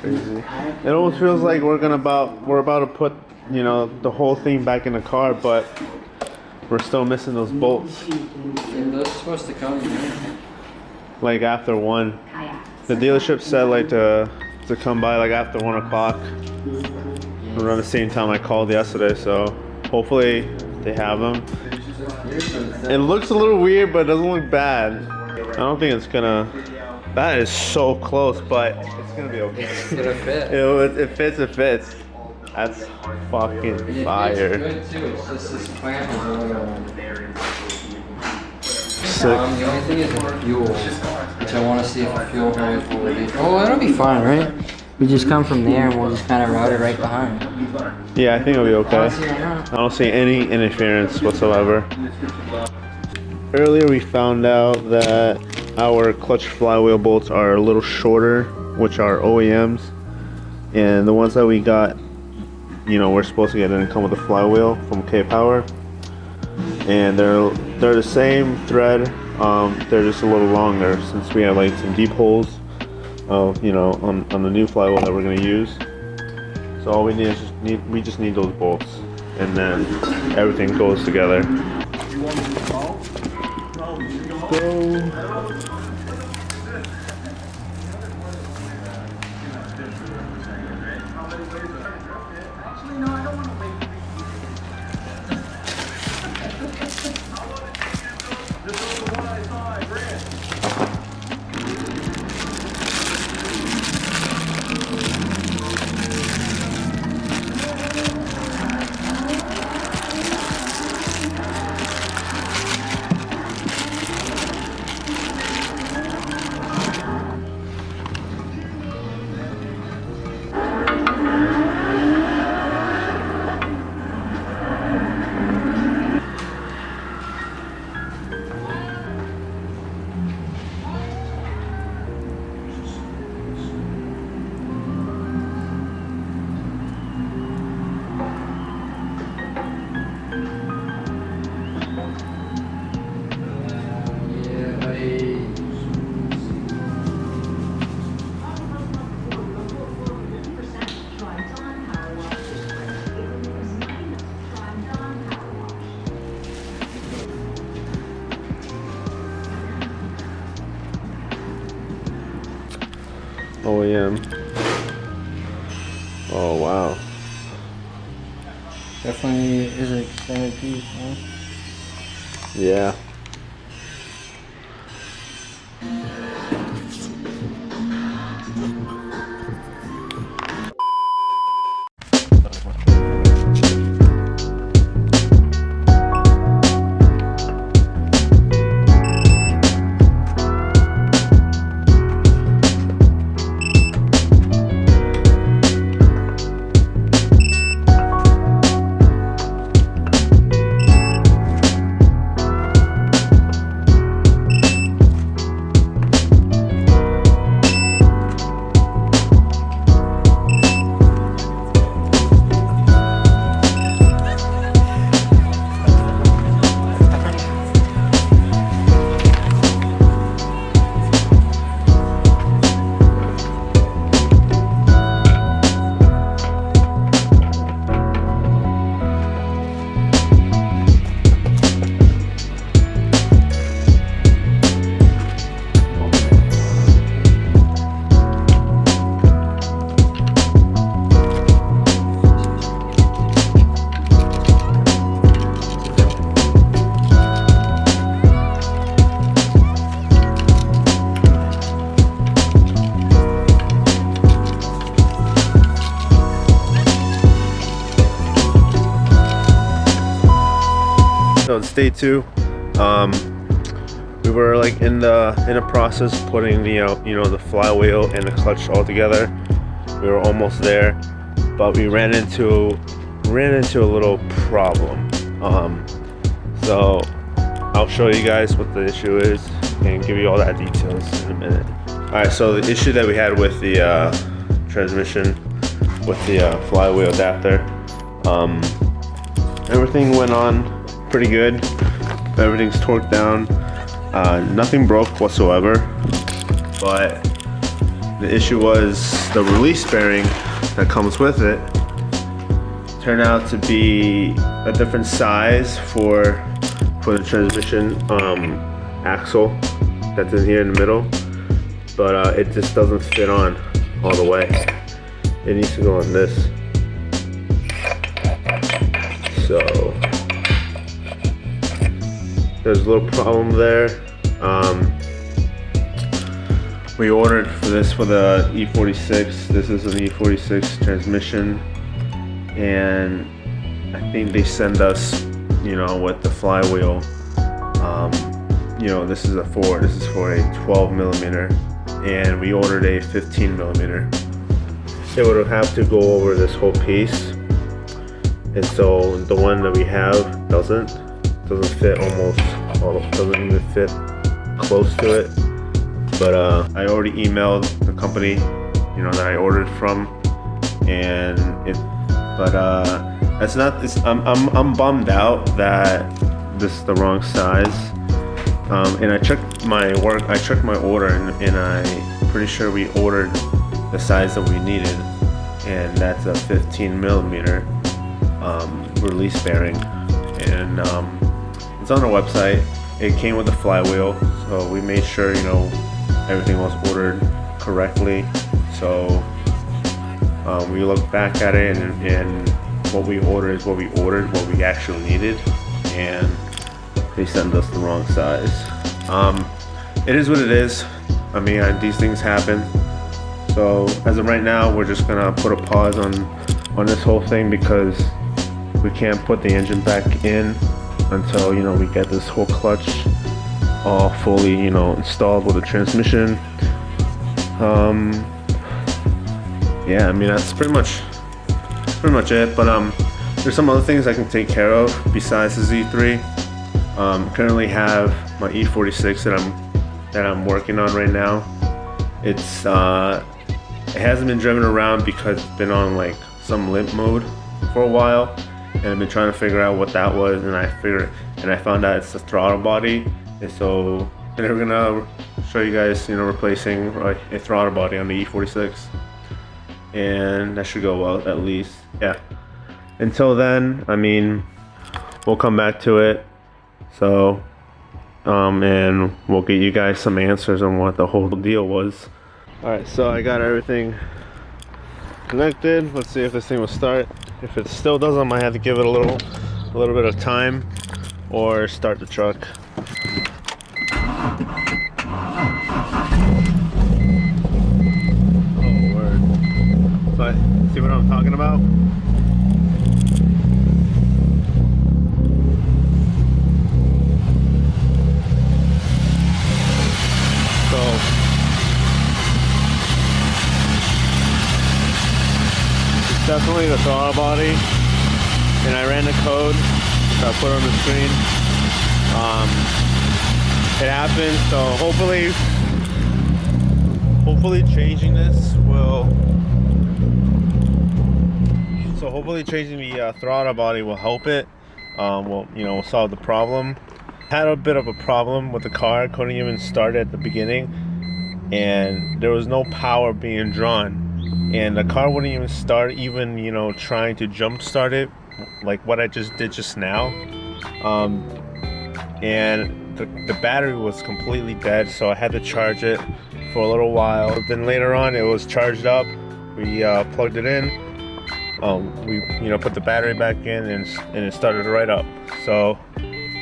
Crazy. It almost feels like we're about to put, you know, the whole thing back in the car, but we're still missing those bolts. And those are supposed to come, man. Like after 1. The dealership said like to come by like after 1 o'clock. Around the same time I called yesterday, so hopefully they have them. It looks a little weird, but it doesn't look bad. I don't think it's gonna. That is so close, but it's gonna be okay. It's gonna fit. It fits. It fits. That's fucking fire. It's good too. It's just this clamp is really Sick. the only thing is the fuel, which I want to see if the fuel hose will be. Oh, that'll be fine, right? We just come from there and we'll just kind of route it right behind. Yeah, I think it'll be okay. I don't see any interference whatsoever. Earlier we found out that our clutch flywheel bolts are a little shorter, which are OEMs, and the ones that we got, you know, we're supposed to get didn't come with a flywheel from K-Power, and they're the same thread. They're just a little longer since we have like some deep holes, you know, on the new flywheel that we're gonna use. So all we need is just need those bolts, and then everything goes together. Go. OEM. Oh wow. Definitely is an extended piece, huh? Yeah. So it's day 2. We were like in the process of putting the flywheel and the clutch all together. We were almost there, but we ran into a little problem. So I'll show you guys what the issue is and give you all that details in a minute. All right, so the issue that we had with the transmission, with the flywheel adapter, everything went on pretty good. Everything's torqued down. Nothing broke whatsoever, but The issue was the release bearing that comes with it turned out to be a different size for the transmission axle that's in here in the middle, but it just doesn't fit on all the way. It needs to go on this. So there's a little problem there. We ordered for this for the E46. This is an E46 transmission, and I think they send us, you know, with the flywheel. You know, this is for a 12 millimeter, and we ordered a 15 millimeter. It would have to go over this whole piece, and so the one that we have doesn't fit doesn't even fit close to it. But I already emailed the company, you know, that I ordered from, and I'm bummed out that this is the wrong size. And I checked my order, and I'm pretty sure we ordered the size that we needed, and that's a 15 millimeter release bearing, and it's on our website. It came with the flywheel, so we made sure, you know, everything was ordered correctly. So we looked back at it, and what we ordered is what we ordered, what we actually needed, and they sent us the wrong size. It is what it is. I mean, these things happen. So as of right now, we're just gonna put a pause on this whole thing, because we can't put the engine back in until, you know, we get this whole clutch all fully, you know, installed with the transmission. Yeah, I mean, that's pretty much it. But there's some other things I can take care of besides the Z3. Currently have my E46 that I'm working on right now. It's it hasn't been driven around because it's been on like some limp mode for a while, and I've been trying to figure out what that was, and I found out it's the throttle body. And so we're gonna show you guys, you know, replacing a throttle body on the E46, and that should go well, at least. Yeah. Until then, I mean, we'll come back to it. So, and we'll get you guys some answers on what the whole deal was. All right, so I got everything connected. Let's see if this thing will start. If it still doesn't, I might have to give it a little bit of time, or start the truck. Oh, word. But see what I'm talking about? So it's definitely the throttle body, and I ran the code that I put on the screen. It happened, so hopefully changing this will. So hopefully changing the throttle body will help it. Will, you know, solve the problem. Had a bit of a problem with the car. Couldn't even start it at the beginning, and there was no power being drawn, and the car wouldn't even start, even, you know, trying to jump start it, like what I just did just now. And the battery was completely dead, so I had to charge it for a little while. Then later on, it was charged up. We plugged it in. We, you know, put the battery back in, and it started right up. So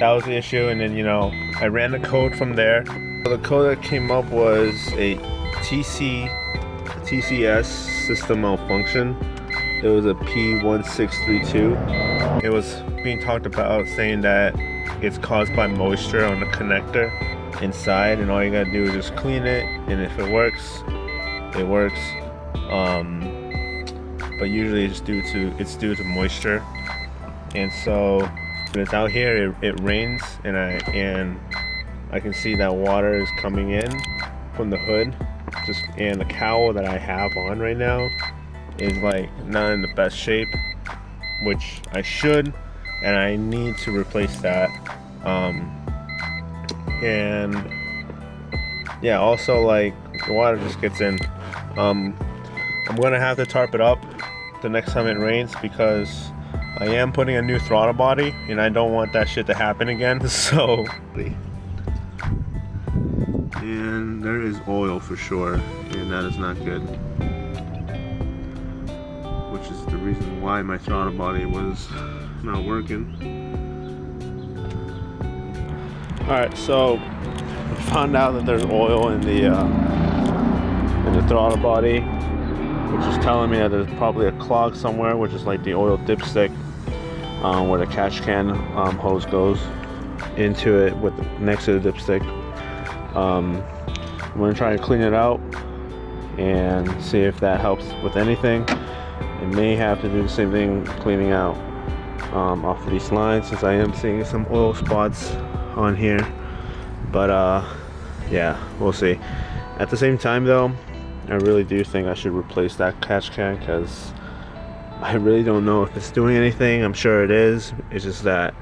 that was the issue. And then, you know, I ran the code from there. So the code that came up was a TCS system malfunction. It was a P1632. It was being talked about, saying that it's caused by moisture on the connector inside, and all you gotta do is just clean it, and if it works, it works. But usually it's due to moisture. And so when it's out here, it rains, and I can see that water is coming in from the hood. And the cowl that I have on right now is like not in the best shape, which I should, and I need to replace that. And yeah, also, like, the water just gets in I'm gonna have to tarp it up the next time it rains because I am putting a new throttle body and I don't want that shit to happen again. So, and there is oil for sure, and that is not good. Which is the reason why my throttle body was not working. Alright, so I found out that there's oil in the throttle body, which is telling me that there's probably a clog somewhere, which is like the oil dipstick, where the catch can hose goes into it next to the dipstick. I'm gonna try to clean it out and see if that helps with anything. It may have to do the same thing cleaning out off of these lines, since I am seeing some oil spots on here. But yeah, we'll see. At the same time though, I really do think I should replace that catch can because I really don't know if it's doing anything. I'm sure it is. It's just that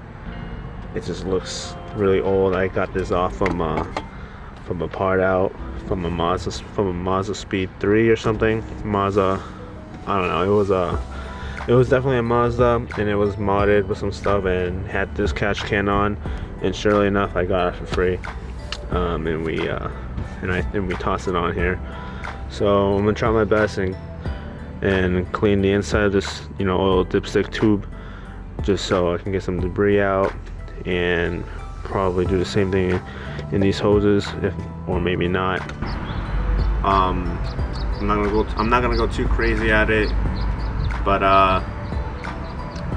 it just looks really old. I got this off from a part out from a Mazda Speed 3 or something. Mazda, I don't know. It was definitely a Mazda, and it was modded with some stuff and had this catch can on. And surely enough, I got it for free. And we tossed it on here. So I'm gonna try my best and clean the inside of this, oil dipstick tube, just so I can get some debris out, and probably do the same thing in these hoses, or maybe not. I'm not gonna go too crazy at it, but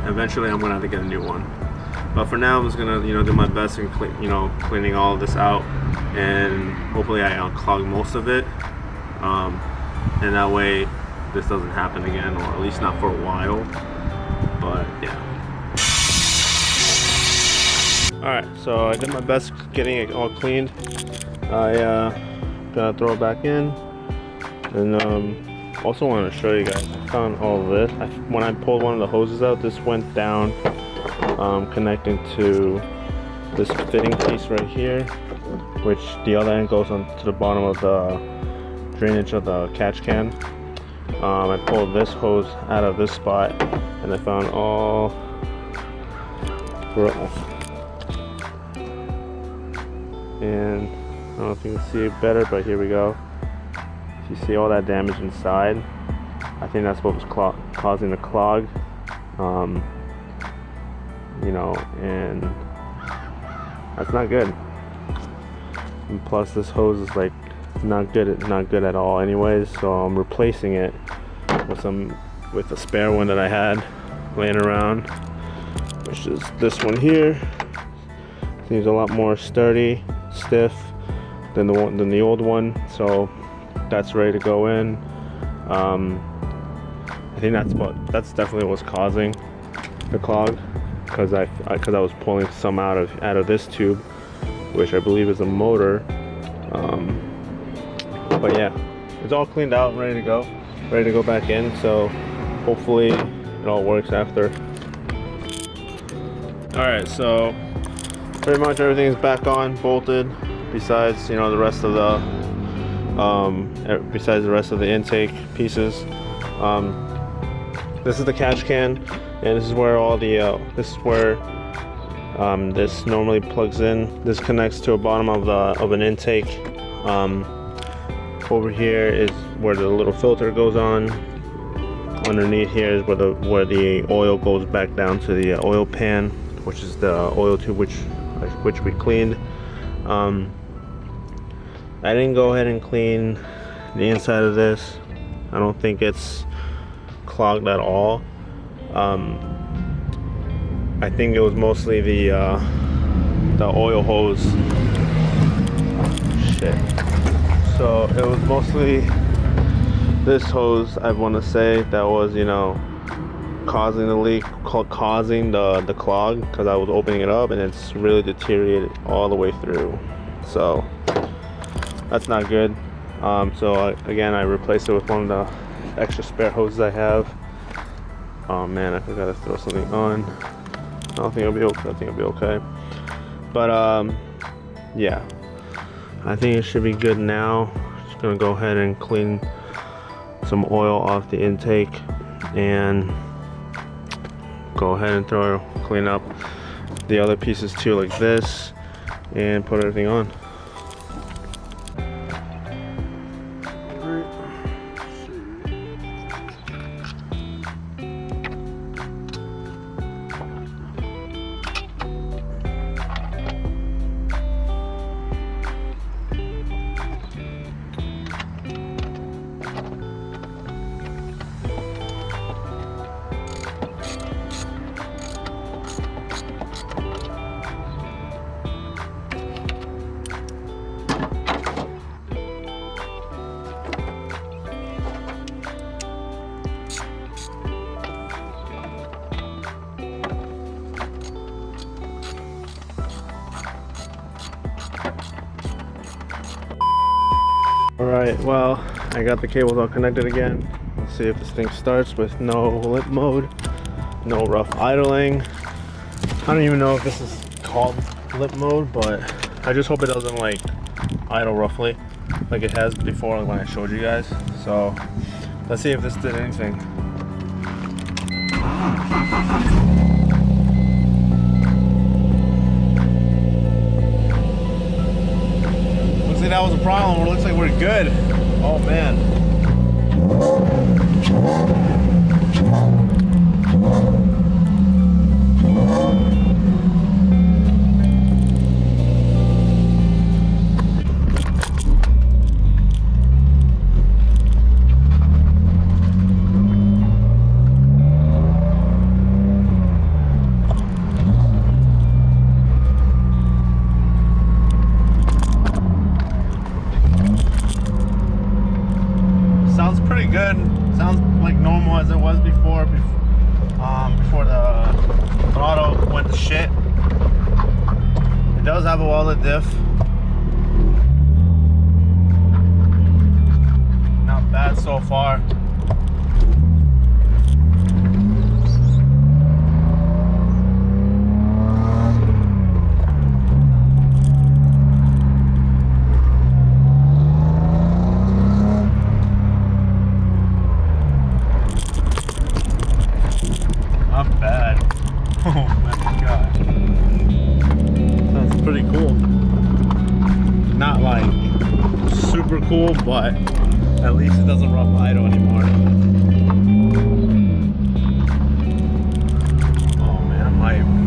eventually I'm gonna have to get a new one. But for now, I'm just gonna do my best in cleaning all of this out, and hopefully I unclog most of it, and that way this doesn't happen again, or at least not for a while. But yeah. Alright, so I did my best getting it all cleaned. I gotta throw it back in, and also wanted to show you guys, I found all of this. When I pulled one of the hoses out, this went down, connecting to this fitting piece right here, which the other end goes on to the bottom of the drainage of the catch can. I pulled this hose out of this spot, and I found all and I don't know if you can see it better, but here we go. You see all that damage inside. I think that's what was causing the clog, and that's not good. And plus, this hose is like not good at all anyways, so I'm replacing it with a spare one that I had laying around, which is this one here. Seems a lot more sturdy, stiff than the old one, so that's ready to go in. I think that's definitely what's causing the clog, because I was pulling some out of this tube, which I believe is a motor. But yeah, it's all cleaned out and ready to go back in, so hopefully it all works after. Alright, so pretty much everything's back on, bolted, besides the rest of the intake pieces. This is the catch can, and this is where all the this normally plugs in. This connects to a bottom of an intake. Over here is where the little filter goes on. Underneath here is where the oil goes back down to the oil pan, which is the oil tube which we cleaned. I didn't go ahead and clean the inside of this. I don't think it's clogged at all. I think it was mostly the oil hose. Shit. So it was mostly this hose, I want to say, that was causing the leak, causing the clog, because I was opening it up and it's really deteriorated all the way through. So that's not good. So again, I replaced it with one of the extra spare hoses I have. Oh man, I forgot to throw something on. I don't think it'll be okay. I think it'll be okay. But yeah, I think it should be good now. Just gonna go ahead and clean some oil off the intake and go ahead and clean up the other pieces too, like this, and put everything on. Alright, well, I got the cables all connected again. Let's see if this thing starts with no limp mode, no rough idling. I don't even know if this is called limp mode, but I just hope it doesn't like idle roughly like it has before when I showed you guys. So let's see if this did anything. Looks like that was a problem. It looks like we're good. Oh man. Sounds pretty good. Sounds like normal as it was before the throttle went to shit. It does have a welded diff. Not bad so far. Not bad. Oh my gosh. That's pretty cool. Not like super cool, but at least it doesn't rough idle anymore. Oh man, I'm hyped.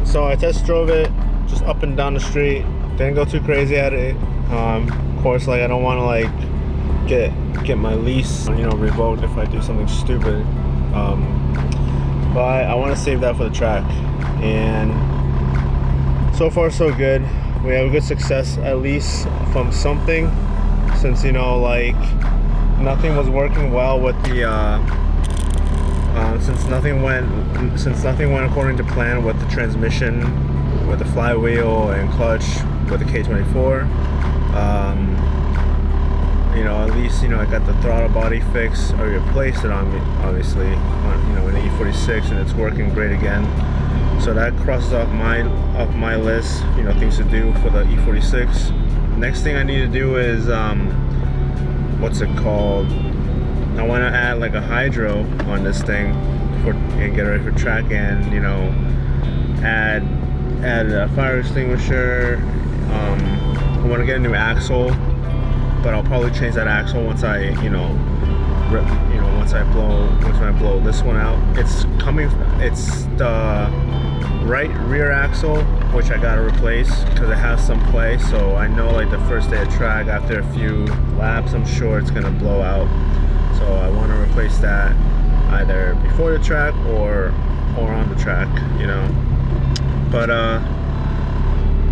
So I test drove it just up and down the street. Didn't go too crazy at it. Of course, like I don't want to like get my lease, you know, revoked if I do something stupid. But I want to save that for the track. And so far so good. We have a good success at least from something, since you know like nothing was working well with the. Since nothing went according to plan with the transmission, with the flywheel and clutch, with the K24, you know, at least you know I got the throttle body fixed or replaced it on me, obviously, on, you know, in the E46, and it's working great again. So that crosses off my list, you know, things to do for the E46. Next thing I need to do is what's it called? I want to add like a hydro on this thing and get ready for track, and you know, add a fire extinguisher. I want to get a new axle, but I'll probably change that axle once I once I blow this one out. It's the right rear axle, which I gotta replace because it has some play. So I know like the first day of track, after a few laps, I'm sure it's gonna blow out. So I want to replace that either before the track or on the track, you know. But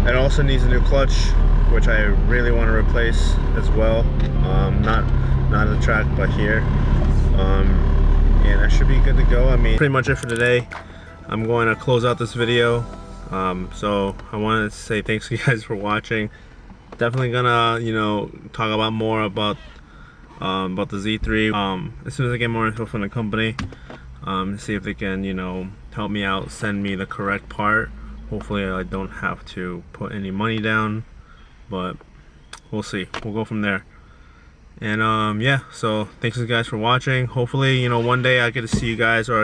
it also needs a new clutch, which I really want to replace as well. Not at the track, but here. And that should be good to go. I mean, pretty much it for today. I'm going to close out this video. So I wanted to say thanks to you guys for watching. Definitely gonna, you know, talk about more about the Z3 as soon as I get more info from the company. See if they can, you know, help me out, send me the correct part. Hopefully I don't have to put any money down, but we'll see. We'll go from there. And yeah, so thanks you guys for watching. Hopefully, you know, one day I get to see you guys, or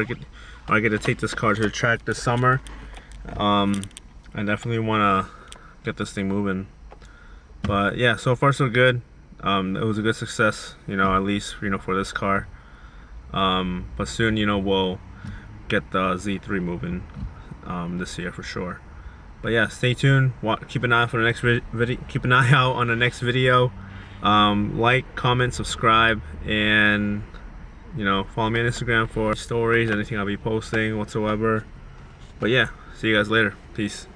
I get to take this car to the track this summer. I definitely want to get this thing moving. But yeah, so far so good. It was a good success, you know, at least, you know, for this car. But soon, you know, we'll get the Z3 moving this year for sure. But yeah, stay tuned. Keep an eye out for the next video. Keep an eye out on the next video. Like, comment, subscribe, and you know, follow me on Instagram for stories, anything I'll be posting whatsoever. But yeah, see you guys later. Peace.